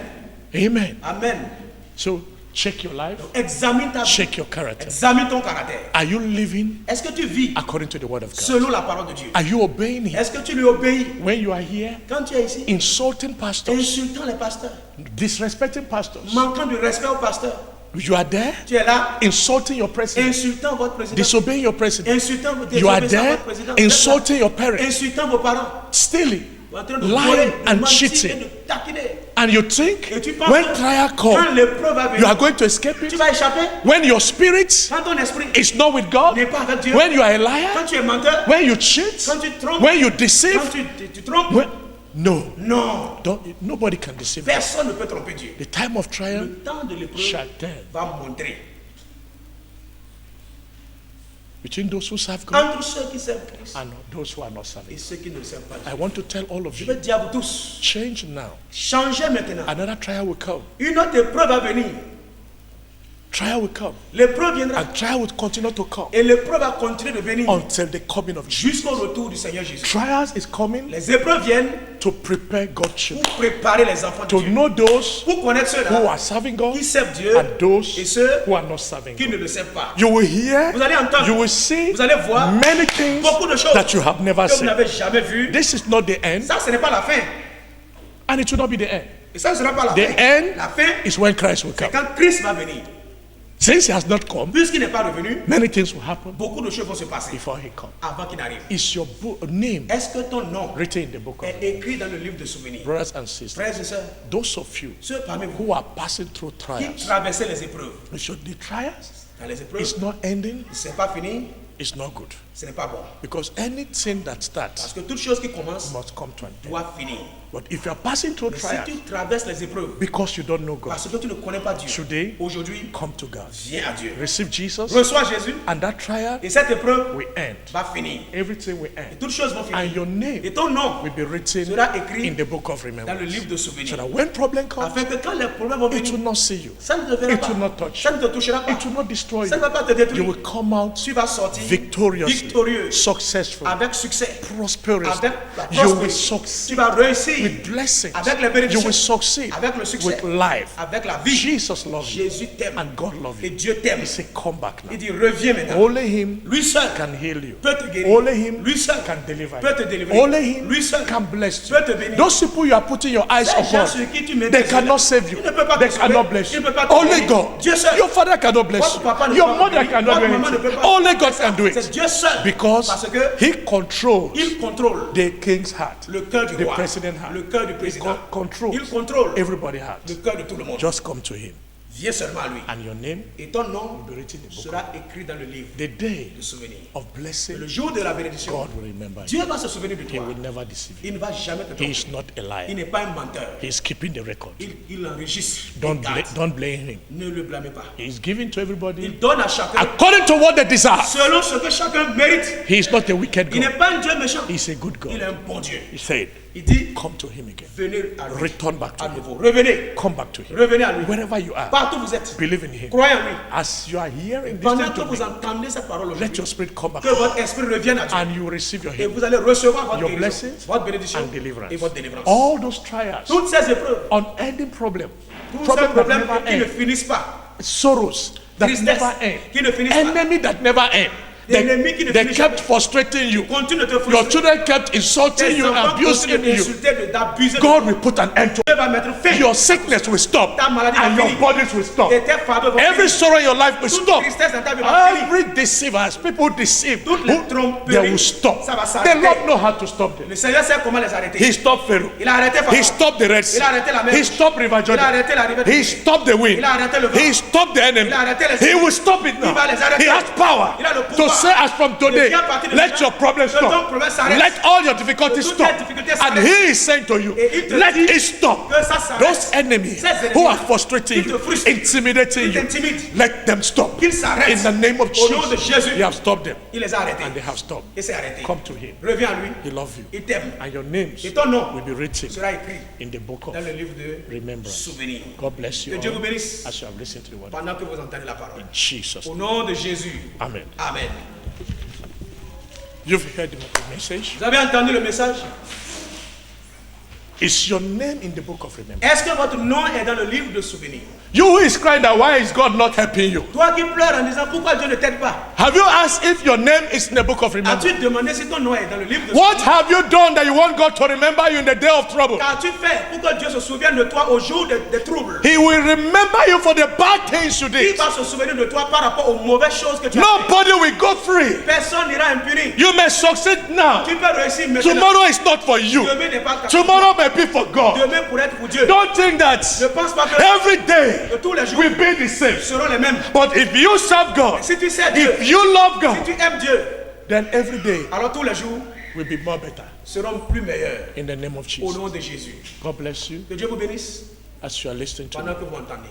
Amen. Amen. So check your life, Examine ta vie. check your character. Examine ton caractère. Are you living Est-ce que tu vis according to the word of God? selon la parole de Dieu? Are you obeying Him? Est-ce que tu lui obéis? When you are here, Quand tu es ici, insulting pastors, insultant les pasteurs, disrespecting pastors, manquant de respect aux pasteurs, you are there, tu es là, insulting your president, insultant votre président, disobeying your president, insultant you are désobéissant there, votre président, vous êtes là, insulting your parents, insultant vos parents, stealing, en train de lying voler, de and mentir et cheating. de taquiner. And you think Et tu penses when que trial quand comes, l'épreuve va you venir, are going to escape tu it? vas échapper. When your spirit Quand ton esprit is not with God, n'est pas avec Dieu, when you are a quand liar, tu es menteur, when you cheat, quand tu trompes, when you quand deceive, tu trompes, when, no, non, nobody can deceive you. personne ne peut tromper Dieu. The time of trial Le temps de l'épreuve shall tell va montrer. between those who serve God Entre ceux qui servent Christ and those who are not serving. et ceux qui ne servent pas I Dieu. want to tell all of Je you, veux dire à vous tous, change now. changez maintenant. Another trial will come. Une autre épreuve va venir. Trial will come. L'épreuve viendra. And trial will continue to come Et l'épreuve va continuer de venir until the coming of Jesus. jusqu'au retour du Seigneur Jésus. Trials is coming Les épreuves viennent to prepare God's children, pour préparer les enfants de to Dieu. know those Pour connaître who ceux-là are serving God qui servent Dieu and those et ceux who are not serving qui God. ne le servent pas. You will hear, Vous allez entendre, you will see vous allez voir many things beaucoup de choses that you have never que vous seen. n'avez jamais vues. This is not the end, Ça, ce n'est pas la fin. and it will not be the end. Et ça ne sera pas la The fin. end La fin, is when Christ will c'est come. quand Christ va venir. Since he has not come, Puisqu'il n'est pas revenu, many things will happen beaucoup de choses vont se passer before he comes. avant qu'il n'arrive. Is your name Est-ce que ton nom written in the book of est écrit dans le livre de souvenirs? brothers and sisters? Frères et sœurs, Those of you ceux parmi vous who are passing through qui trials, traversent les épreuves, the trials dans les épreuves, is not ending, c'est pas fini, it's not good. ce n'est pas bon. Because anything that starts Parce que toute chose qui commence must come to an end. doit finir. But if you are passing through Mais si trials tu traverses les épreuves because you don't know God, parce que tu ne connais pas Dieu, today aujourd'hui, come to God. viens à Dieu. Receive Jesus, Reçois Jésus and that trial et cette épreuve will end. va finir. Everything will Et end. toutes choses vont And finir. your Et name ton nom will be written sera écrit in the book of dans le remembrance. livre de So souvenirs. that when problem comes, Afin que quand les problèmes vont it will venir, not see you. ça ne te verra It will not pas. touch Ça ne te touchera pas. It will not destroy Ça ne you. va pas te You détruire. will come out Tu vas sortir victoriously, victorieux, successful, avec succès, prosperously. avec la You will prospérité. Tu succeed vas réussir with blessings. avec les You bénédictions, will succeed avec le succès, with life. avec la vie. Jesus loves you Jésus t'aime and God loves et you. Dieu t'aime. He said, come back now. Il dit reviens maintenant. Only him Lui seul can heal you. peut te guérir. Only him Lui seul can deliver peut te you. délivrer. Only him Lui seul can bless you. peut te bénir. Those people you are putting your eyes Ces gens upon, sur qui tu mets they tes cannot yeux, save you. ils ne peuvent pas They te sauver. cannot bless Ils you. ne peuvent pas te Only bénir. God. Dieu seul. Your father cannot bless Votre papa you. ne Your peut pas mother bénir. cannot do Votre maman ne peut anything. pas. Only God can do C'est it. Dieu seul. Because Parce que he controls il contrôle the king's heart. le cœur du The roi, president heart. le cœur du He président. controls Il contrôle everybody's heart. le cœur de tout le monde. Just come to him. Viens seulement à lui. And your name Et ton nom will be written in the book. sera écrit dans le livre The day de souvenirs. of blessing, Le jour de la bénédiction, God will remember you. Dieu va se souvenir de He toi. will never deceive you. Il ne va jamais te He tromper. is not a Il liar. n'est pas un menteur. He is keeping the record. Il enregistre. Don't, Il garde. don't blame him. Ne le blâmez pas. He is giving to everybody Il donne à chacun according to what they desire. selon ce que chacun mérite. He is not a wicked Il n'est God. pas un Dieu méchant. He is a good Il est God. un bon Dieu. He said, Il dit, come to him again. venez à lui. Return back to À him. nouveau. Revenez. Come back to him. Revenez à lui. Wherever you are, Partout où vous êtes. believe in him. Croyez en lui. As you are hearing this Pendant thing que to vous me, entendez cette parole let aujourd'hui, your spirit come back que votre esprit revienne à Dieu. and you will receive your Et healing, vous allez recevoir votre your guérison, blessings votre bénédiction and deliverance. et votre délivrance. All those trials, Toutes ces épreuves, unending problem, tous ces problem that problèmes never qui ne end, finissent pas, sorrows that tristesse never end, qui ne finissent pas, enemy that never end. L'ennemi qui ne They finit kept jamais. frustrating you. continue de te Your frustrer. children kept insulting Tes you, enfants abusing continuent you. d'insulter, d'abuser. God will put an end to Dieu va mettre fin. it. Your sickness will stop Ta maladie and va your finir. bodies will stop. Et tes fardeaux vont Every finir. sorrow in your life will Toute stop. tristesse dans ta vie va finir. Every deceivers, people deceive, Toutes les tromperies, they will stop. ça va The s'arrêter. Lord know how to stop them. Le Seigneur sait comment les arrêter. He stopped Pharaoh. Il a arrêté He Pharaon. stopped the Red Sea. Il a arrêté la mer. He stopped River Il a Jordan. arrêté la rivière. He stopped the wind. Il a arrêté le vent. He stopped the enemy. Il a arrêté les He ennemis. will stop it now. Il va les arrêter. He has power Il a le to pouvoir say as from de today, dire à partir de let maintenant, your problems que ton stop. problème s'arrête. Let all your difficulties Que toutes stop. tes difficultés And s'arrêtent. he is saying to you, Et il te let dit it stop. que ça s'arrête. Those enemies Ces ennemis who are frustrating qui te you, frustrent, intimidating qui you, t'intimident, let them stop. qu'ils s'arrêtent. In the name of Au nom de Jesus, Jésus, you have stopped them il les a arrêtés. and they have stopped. Et c'est arrêté. Come to him. Reviens à lui. He loves you. Il t'aime. And your names Et ton nom will be written sera écrit in the book of dans le livre de remembrance. souvenirs. God bless you Que Dieu vous all bénisse as you have listened to the word. pendant que vous entendez la parole. Jesus. Au nom de Jésus. Amen. Amen. You've heard the message. Vous avez entendu le message? Is your name in the book of remembrance? Est-ce que votre nom est dans le livre de souvenirs? You who is crying that why is God not helping you? Toi qui pleures en disant pourquoi Dieu ne t'aide pas? Have you asked if your name is in the book of remembrance? As-tu demandé si ton nom est dans le livre de What souvenirs? have you done that you want God to remember you in the day of trouble? Qu'as-tu fait pour que Dieu se souvienne de toi au jour des troubles? He will remember you for the bad things you Il did. va se souvenir de toi par rapport aux mauvaises choses que tu as fait. Nobody will go free. Personne n'ira impuni. You may succeed now. Tu peux réussir maintenant. Tomorrow is not for you. Demain n'est pas Tomorrow may be for God. Demain pourrait être pour Dieu. Don't think that Ne pense pas que every day tous les jours will be the same. seront les mêmes. But if you serve God, Si tu sais Dieu, if you love si God, tu aimes Dieu, then every day alors tous les jours will be more better. seront plus meilleurs. In the name of Au Jesus. nom de Jésus. God bless you Que Dieu vous bénisse as you are listening to me. pendant que vous entendez.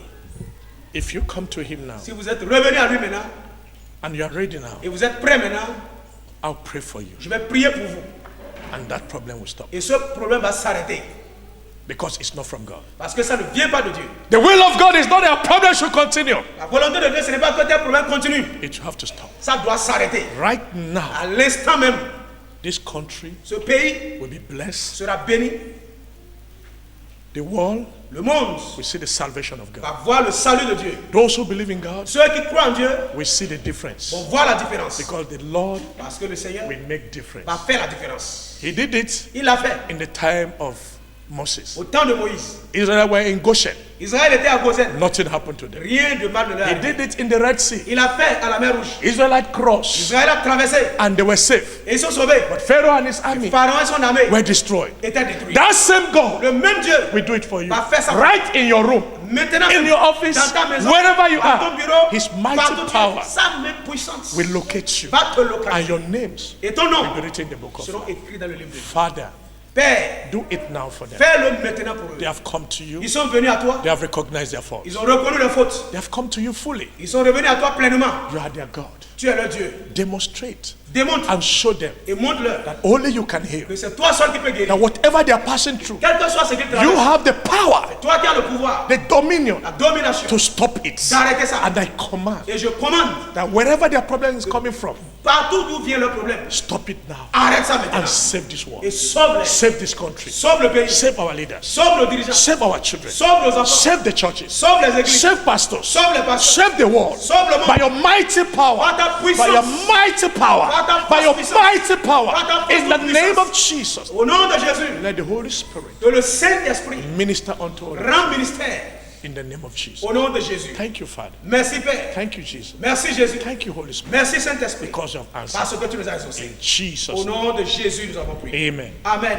If you come to Him now Si vous êtes revenu à lui maintenant and you are ready now, et vous êtes prêt maintenant, I'll pray for you je vais prier pour vous. and that problem will stop Et ce problème va s'arrêter. because it's not from God. Parce que ça ne vient pas de Dieu. The will of God is not that our problem should continue. La volonté de Dieu, ce n'est pas que tes problèmes continuent. It will have to stop. Ça doit s'arrêter. Right now, À l'instant même, this country ce pays will be blessed. sera béni. The world Le monde will see the salvation of God. va voir le salut de Dieu. Those who believe in God Ceux qui croient en Dieu will see the difference vont voir la différence. because the Lord Parce que le Seigneur will make difference. va faire la différence. He did it Il l'a fait in the time of Moses. Au temps de Moïse, Israel were in Goshen. Israël était à Goshen. Nothing happened to them. Rien de mal ne leur He est arrivé. did it in the Red Sea. Il a fait à la mer Rouge. Israelite crossed Israël a traversé and they were safe. et ils sont sauvés. But Pharaoh and his army Pharaon et son armée were destroyed. étaient détruits. That same God Le même Dieu will do it for you. va faire ça. Right in your room, Maintenant, in your office, dans ta maison, wherever you dans ton are, bureau, His partout mighty où tu es, power sa même puissance will locate you. va te And localiser. your names Et ton nom will be written in the book of seront life. écrits dans le livre de Dieu. Father, Père, do it now for them. fais-le maintenant pour eux. They have come to you. Ils sont venus à toi. They have recognized their faults. Ils ont reconnu leurs fautes. They have come to you fully. Ils sont revenus à toi pleinement. You are their God. Tu es leur Dieu. Demonstrate Démontre and show them et montre-leur that only you can heal. que c'est toi seul qui peux guérir. That whatever they are passing through, Quel que soit ce qu'ils you traversent, have the power, toi qui as le pouvoir, the dominion la domination, to stop it. d'arrêter ça. And I command Et je commande, that wherever their problem is coming from, partout d'où vient le problème, stop it now arrête ça maintenant. and save this world, Et sauve-les. save this country, Sauve le pays. save our leaders, Sauve nos dirigeants. save our children, Sauve nos enfants. save the churches, Sauve les églises. save pastors, Sauve les pasteurs. save the world. Sauve le monde. By your mighty power, Par ta by your puissance. mighty power, Par ta by your puissance. mighty power, Par ta in the puissance. name of Jesus, Au nom de Jésus, let the Holy Spirit que le Saint-Esprit minister unto us rend ministère. in the name of Jesus. Au nom de Jésus. Thank you, Father. Merci Père. Thank you, Jesus. Merci Jésus. Thank you, Holy Spirit, Merci Saint-Esprit. because you have answered. Parce que tu nous as exaucés. In Jesus' Au name. nom de Jésus, nous avons prié. Amen. Amen.